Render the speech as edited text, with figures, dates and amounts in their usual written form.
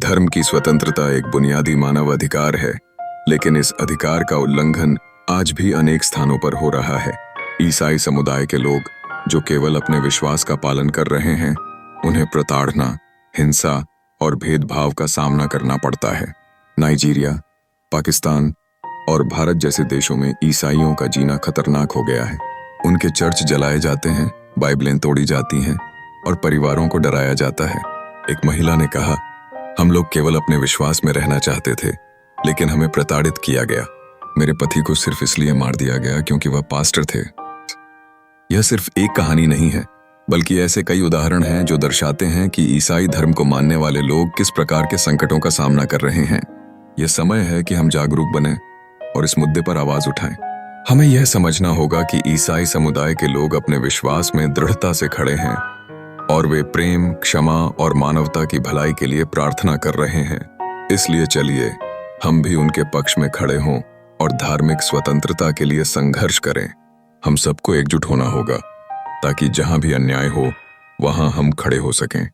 धर्म की स्वतंत्रता एक बुनियादी मानव अधिकार है, लेकिन इस अधिकार का उल्लंघन आज भी अनेक स्थानों पर हो रहा है। ईसाई समुदाय के लोग जो केवल अपने विश्वास का पालन कर रहे हैं, उन्हें प्रताड़ना, हिंसा और भेदभाव का सामना करना पड़ता है। नाइजीरिया, पाकिस्तान और भारत जैसे देशों में ईसाइयों का जीना खतरनाक हो गया है। उनके चर्च जलाए जाते हैं, बाइबलें तोड़ी जाती हैं और परिवारों को डराया जाता है। एक महिला ने कहा, हम लोग केवल अपने विश्वास में रहना चाहते थे, लेकिन हमें प्रताड़ित किया गया। मेरे पति को सिर्फ इसलिए मार दिया गया क्योंकि वह पास्टर थे। यह सिर्फ एक कहानी नहीं है, बल्कि ऐसे कई उदाहरण हैं जो दर्शाते हैं कि ईसाई धर्म को मानने वाले लोग किस प्रकार के संकटों का सामना कर रहे हैं। यह समय है कि हम जागरूक बने और इस मुद्दे पर आवाज उठाएं। हमें यह समझना होगा कि ईसाई समुदाय के लोग अपने विश्वास में दृढ़ता से खड़े हैं और वे प्रेम, क्षमा और मानवता की भलाई के लिए प्रार्थना कर रहे हैं। इसलिए चलिए हम भी उनके पक्ष में खड़े हों और धार्मिक स्वतंत्रता के लिए संघर्ष करें। हम सबको एकजुट होना होगा ताकि जहां भी अन्याय हो, वहां हम खड़े हो सकें।